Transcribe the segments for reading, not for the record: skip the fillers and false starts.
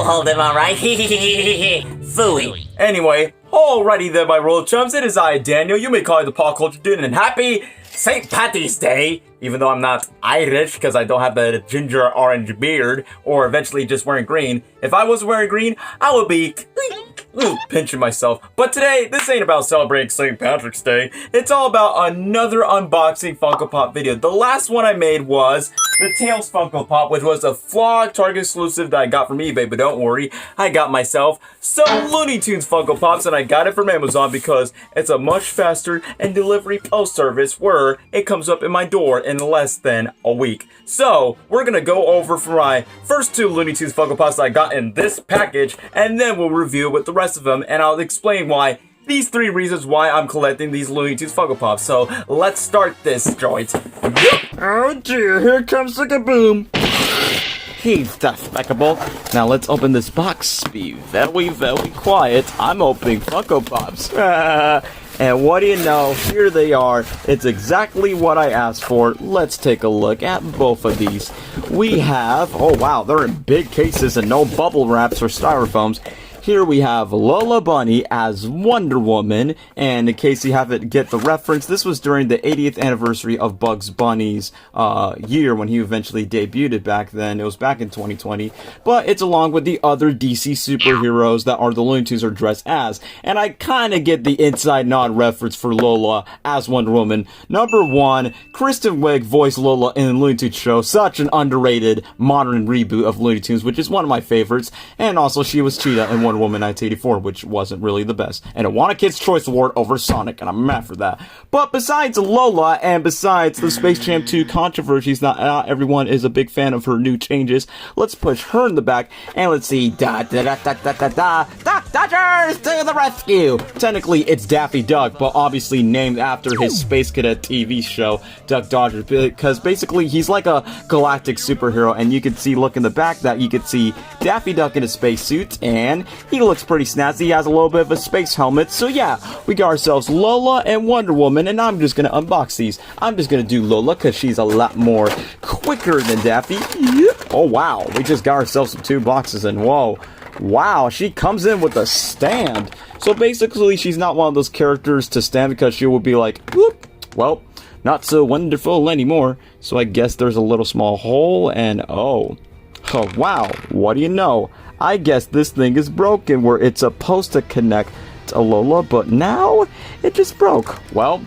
hold him, alright? Phooey. Anyway, alrighty then, my roller chums, it is I, Daniel. You may call me the pop culture dude, and happy St. Patty's Day, even though I'm not Irish because I don't have the ginger orange beard, or eventually just wearing green. If I was wearing green, I would be pinching myself. But today, this ain't about celebrating St. Patrick's Day. It's all about another unboxing Funko Pop video. The last one I made was the Tails Funko Pop, which was a flawed Target exclusive that I got from eBay, but don't worry, I got myself some Looney Tunes Funko Pops, and I got it from Amazon because it's a much faster and delivery post service where it comes up in my door in less than a week. So, we're gonna go over for my first two Looney Tunes Funko Pops that I got in this package, and then we'll review with the rest of them, and I'll explain why these 3 reasons why I'm collecting these Looney Tunes Funko Pops. So, let's start this joint. Oh dear, here comes the kaboom. He's despicable. Now let's open this box. Be very, very quiet. I'm opening Funko Pops. And what do you know? Here they are. It's exactly what I asked for. Let's take a look at both of these. We have, oh wow, they're in big cases and no bubble wraps or styrofoams. Here we have Lola Bunny as Wonder Woman, and in case you haven't get the reference, this was during the 80th anniversary of Bugs Bunny's year when he eventually debuted back then. It was back in 2020, but it's along with the other DC superheroes that are the Looney Tunes are dressed as, and I kind of get the inside nod reference for Lola as Wonder Woman. Number 1, Kristen Wiig voiced Lola in the Looney Tunes show, such an underrated modern reboot of Looney Tunes, which is one of my favorites, and also she was Cheetah in Wonder Woman 1984, which wasn't really the best, and it won a Kids' Choice Award over Sonic, and I'm mad for that. But besides Lola, and besides the Space Jam 2 controversies, not everyone is a big fan of her new changes, let's push her in the back, and let's see, Dodgers to the rescue! Technically, it's Daffy Duck, but obviously named after his Space Cadet TV show, Duck Dodgers, because basically he's like a galactic superhero, and you can see, look in the back, that you can see Daffy Duck in a spacesuit, and he looks pretty snazzy. He has a little bit of a space helmet. So yeah, we got ourselves Lola and Wonder Woman, and I'm just gonna unbox these. I'm just gonna do Lola because she's a lot more quicker than Daffy. Yep. Oh wow, we just got ourselves some 2 boxes, and whoa, wow, she comes in with a stand. So basically, she's not one of those characters to stand because she will be like, whoop, well, not so wonderful anymore. So I guess there's a little small hole, and oh wow, what do you know? I guess this thing is broken where it's supposed to connect to Lola, but now it just broke. Well,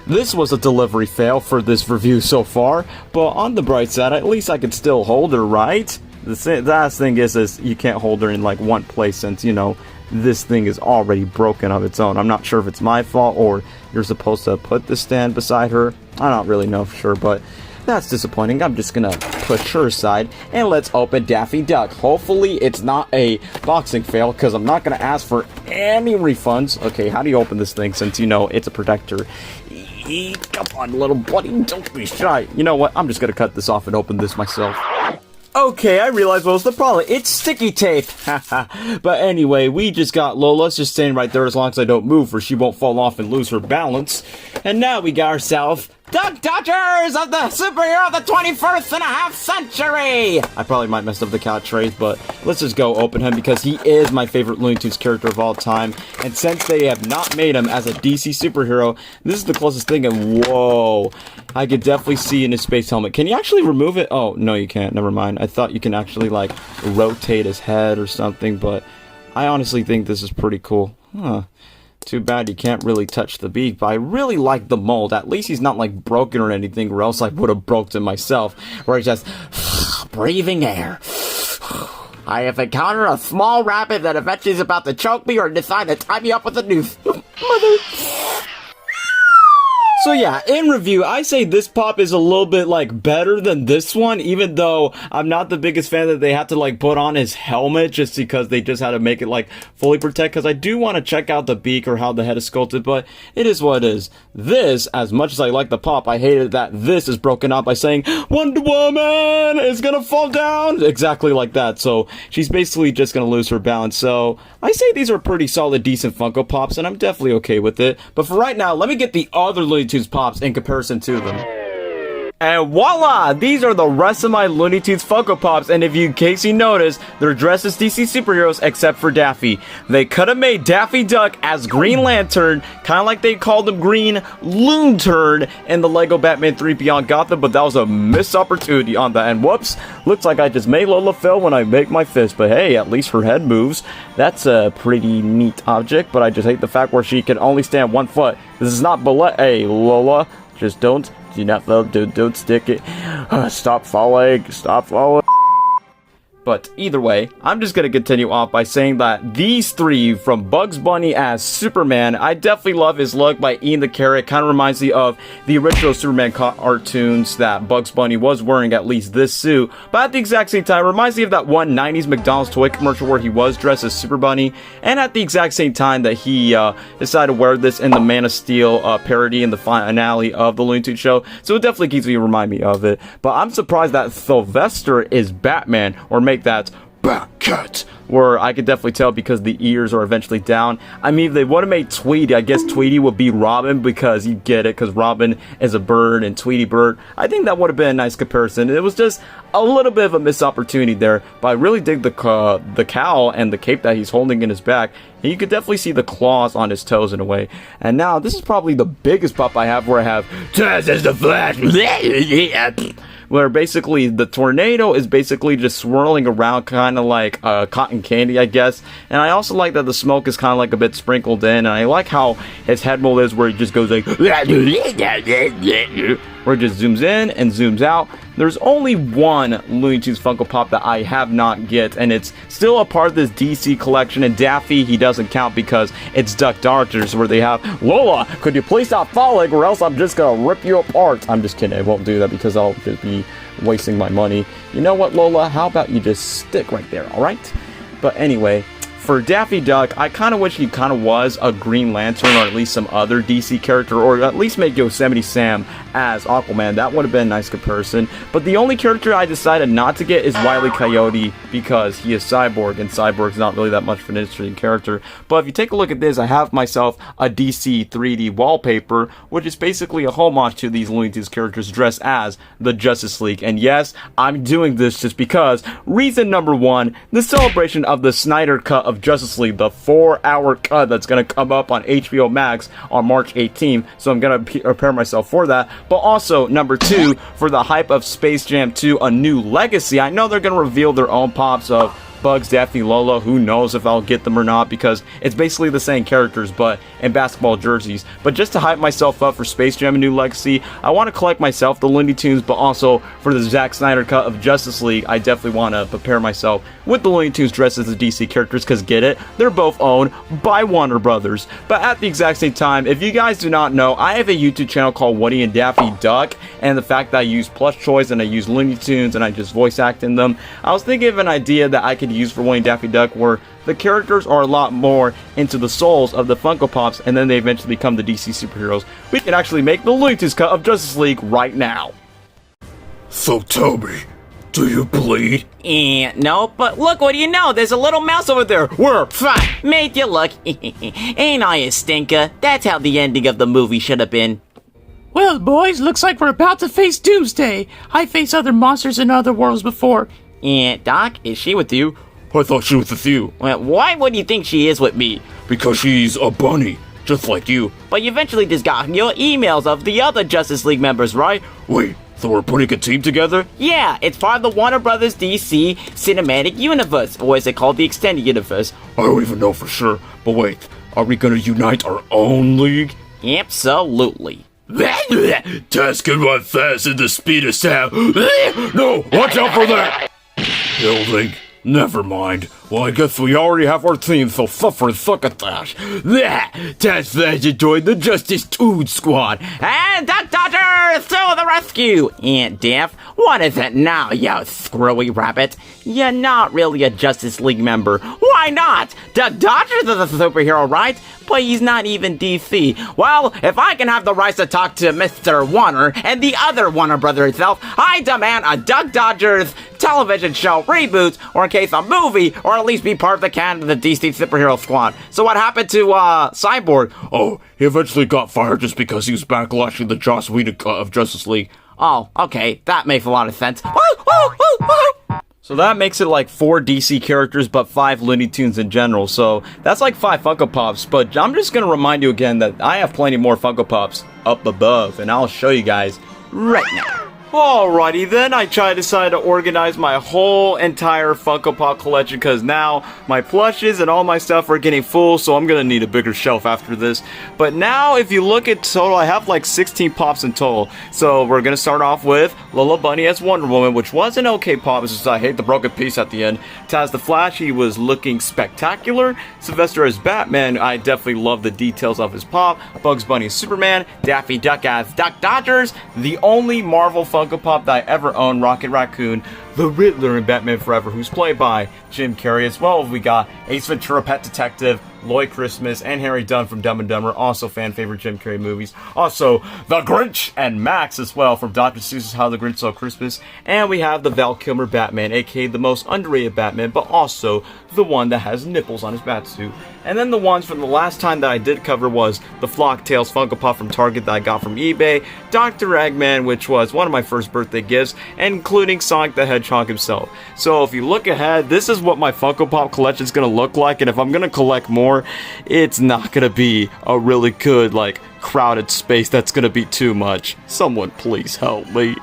this was a delivery fail for this review so far, but on the bright side, at least I can still hold her, right? The last thing is you can't hold her in like one place since, you know, this thing is already broken of its own. I'm not sure if it's my fault or you're supposed to put the stand beside her. I don't really know for sure, but that's disappointing. I'm just gonna push her aside, and let's open Daffy Duck. Hopefully it's not a boxing fail, because I'm not gonna ask for any refunds. Okay, how do you open this thing since you know it's a protector? Come on, little buddy, don't be shy. You know what? I'm just gonna cut this off and open this myself. Okay, I realize what was the problem. It's sticky tape. But anyway, we just got Lola just staying right there as long as I don't move her. She won't fall off and lose her balance. And now we got ourselves Duck Dodgers of the superhero of the 21st and a half century! I probably might mess up the catchphrase, but let's just go open him because he is my favorite Looney Tunes character of all time. And since they have not made him as a DC superhero, this is the closest thing, and whoa, I could definitely see in his space helmet. Can you actually remove it? Oh, no you can't, never mind. I thought you can actually like rotate his head or something, but I honestly think this is pretty cool. Huh. Too bad you can't really touch the beak, but I really like the mold. At least he's not like broken or anything, or else I would have broken myself. Where he's just breathing air. I have encountered a small rabbit that eventually is about to choke me or decide to tie me up with a noose. Mother. So yeah, in review, I say this pop is a little bit like better than this one, even though I'm not the biggest fan that they had to like put on his helmet just because they just had to make it like fully protect, because I do want to check out the beak or how the head is sculpted, but it is what it is. This, as much as I like the pop, I hated that this is broken up by saying, Wonder Woman is gonna fall down! Exactly like that, so she's basically just gonna lose her balance, so I say these are pretty solid, decent Funko Pops, and I'm definitely okay with it, but for right now, let me get the other Looney Tunes Pops in comparison to them. And voila! These are the rest of my Looney Tunes Funko Pops, and in case you notice, they're dressed as DC superheroes except for Daffy. They could have made Daffy Duck as Green Lantern, kind of like they called him Green Loon Turd in the Lego Batman 3 Beyond Gotham, but that was a missed opportunity on that. And whoops, looks like I just made Lola fail when I make my fist, but hey, at least her head moves. That's a pretty neat object, but I just hate the fact where she can only stand 1 foot. This is not ballet. Hey, Lola, just don't stick it. Stop falling. Stop falling. But either way, I'm just going to continue off by saying that these three, from Bugs Bunny as Superman, I definitely love his look by Ian the Carrot. Kind of reminds me of the original Superman cartoons that Bugs Bunny was wearing, at least this suit. But at the exact same time, reminds me of that one 90s McDonald's toy commercial where he was dressed as Super Bunny. And at the exact same time that he decided to wear this in the Man of Steel parody in the finale of the Looney Tunes show. So it definitely keeps me remind me of it. But I'm surprised that Sylvester is Batman, or make that Batcat, where I could definitely tell because the ears are eventually down. I mean, if they would have made Tweety, I guess Tweety would be Robin, because you get it, because Robin is a bird and Tweety bird. I think that would have been a nice comparison. It was just a little bit of a missed opportunity there, but I really dig the cowl and the cape that he's holding in his back. And you could definitely see the claws on his toes in a way. And now, this is probably the biggest pop I have, where I have Taz as the Flash, where basically the tornado is basically just swirling around, kind of like cotton candy, I guess. And I also like that the smoke is kind of like a bit sprinkled in, and I like how his head mold is, where he just goes like, where it just zooms in and zooms out. There's only one Looney Tunes Funko Pop that I have not get, and it's still a part of this DC collection. And Daffy, he doesn't count because it's Duck Dodgers, where they have, Lola, could you please stop falling, or else I'm just gonna rip you apart. I'm just kidding, I won't do that because I'll just be wasting my money. You know what, Lola, how about you just stick right there, alright? But anyway, for Daffy Duck, I kind of wish he kind of was a Green Lantern, or at least some other DC character, or at least make Yosemite Sam as Aquaman. That would have been a nice comparison. But the only character I decided not to get is Wile E. Coyote, because he is Cyborg, and Cyborg's not really that much of an interesting character. But if you take a look at this, I have myself a DC 3D wallpaper, which is basically a homage to these Looney Tunes characters dressed as the Justice League. And yes, I'm doing this just because reason number one, the celebration of the Snyder cut of Justice League, the 4-hour cut that's going to come up on HBO Max on March 18th, so I'm going to prepare myself for that. But also, number two, for the hype of Space Jam 2, A New Legacy, I know they're going to reveal their own pops of Bugs, Daffy, Lola. Who knows if I'll get them or not, because it's basically the same characters but in basketball jerseys. But just to hype myself up for Space Jam: A New Legacy, I want to collect myself the Looney Tunes, but also for the Zack Snyder cut of Justice League, I definitely want to prepare myself with the Looney Tunes dressed as the DC characters, because get it, they're both owned by Warner Brothers. But at the exact same time, if you guys do not know, I have a YouTube channel called Woody and Daffy Duck, and the fact that I use plush toys and I use Looney Tunes and I just voice act in them, I was thinking of an idea that I could use for Woody and Daffy Duck, where the characters are a lot more into the souls of the Funko Pops, and then they eventually become the DC superheroes. We can actually make the Looney Tunes cut of Justice League right now. So tell me, do you bleed? No, but look, what do you know? There's a little mouse over there. Where? Fine, made you look. Ain't I a stinker? That's how the ending of the movie should have been. Well, boys, looks like we're about to face Doomsday. I faced other monsters in other worlds before. Doc, is she with you? I thought she was with you. Well, why would you think she is with me? Because she's a bunny, just like you. But you eventually just got your emails of the other Justice League members, right? Wait, so we're putting a team together? Yeah, it's part of the Warner Brothers DC Cinematic Universe, or is it called the Extended Universe? I don't even know for sure, but wait, are we gonna unite our own league? Absolutely. Taz can run fast at the speed of sound. No, watch out for that! Building. Never mind. Well, I guess we already have our team, so suffer and suck at that. Taz Flash joined the Justice Toon Squad. And Duck Dodgers to the rescue! Aunt Daff, what is it now, you screwy rabbit? You're not really a Justice League member. Why not? Duck Dodgers is a superhero, right? But he's not even DC. Well, if I can have the rights to talk to Mr. Warner and the other Warner Brother itself, I demand a Duck Dodgers television show reboot, or in case a movie, or at least be part of the canon of the DC superhero squad. So what happened to, Cyborg? Oh, he eventually got fired just because he was backlashing the Joss Whedon cut of Justice League. Oh, okay, that makes a lot of sense. Woo, woo, woo, woo. So that makes it like 4 DC characters, but 5 Looney Tunes in general. So that's like 5 Funko Pops. But I'm just gonna remind you again that I have plenty more Funko Pops up above, and I'll show you guys right now. Alrighty then, I decided to organize my whole entire Funko Pop collection because now my plushes and all my stuff are getting full, so I'm gonna need a bigger shelf after this. But now, if you look at total, I have like 16 pops in total. So we're gonna start off with Lola Bunny as Wonder Woman, which was an okay pop. It's just I hate the broken piece at the end. Taz the Flash, he was looking spectacular. Sylvester as Batman, I definitely love the details of his pop. Bugs Bunny as Superman. Daffy Duck as Duck Dodgers. The only Marvel Funko Pop that I ever owned, Rocket Raccoon, the Riddler in Batman Forever, who's played by Jim Carrey. As well, we got Ace Ventura, Pet Detective, Lloyd Christmas, and Harry Dunn from Dumb and Dumber, also fan favorite Jim Carrey movies. Also, The Grinch and Max as well from Dr. Seuss's How the Grinch Stole Christmas. And we have the Val Kilmer Batman, aka the most underrated Batman, but also the one that has nipples on his batsuit. And then the ones from the last time that I did cover was the Flock Tales Funko Pop from Target that I got from eBay, Dr. Eggman, which was one of my first birthday gifts, and including Sonic the Hedgehog himself. So if you look ahead, this is what my Funko Pop collection is going to look like, and if I'm going to collect more, it's not going to be a really good, like, crowded space. That's going to be too much. Someone please help me.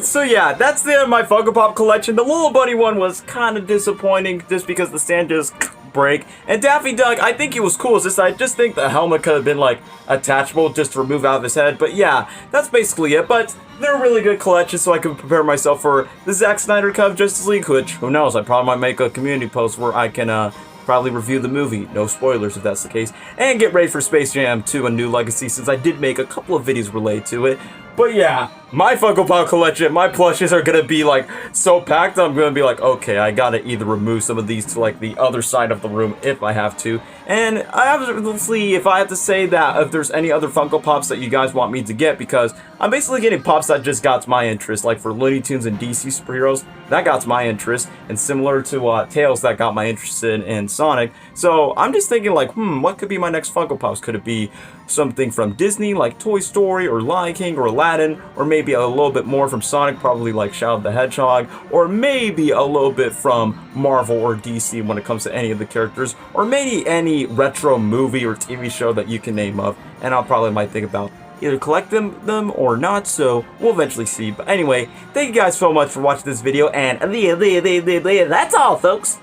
So yeah, that's the end of my Funko Pop collection. The Lola Bunny one was kind of disappointing just because the stand just break. And Daffy Duck, I think he was cool. It's just I just think the helmet could have been like attachable just to remove out of his head. But yeah, that's basically it. But they're a really good collection, so I can prepare myself for the Zack Snyder cut of Justice League, which, who knows, I probably might make a community post where I can probably review the movie. No spoilers if that's the case. And get ready for Space Jam 2: A New Legacy, since I did make a couple of videos related to it. But yeah, my Funko Pop collection, my plushes are gonna be like so packed, I'm gonna be like, okay, I gotta either remove some of these to like the other side of the room if I have to. And I obviously, if I have to say that, if there's any other Funko Pops that you guys want me to get, because I'm basically getting pops that just got my interest, like for Looney Tunes and DC superheroes, that got my interest, and similar to Tails that got my interest in Sonic. So I'm just thinking like, what could be my next Funko Pops? Could it be something from Disney like Toy Story or Lion King or Aladdin, or maybe a little bit more from Sonic, probably like Shadow the Hedgehog, or maybe a little bit from Marvel or DC when it comes to any of the characters, or maybe any retro movie or TV show that you can name of, and I'll probably might think about either collect them or not, so we'll eventually see. But anyway, thank you guys so much for watching this video, and that's all, folks.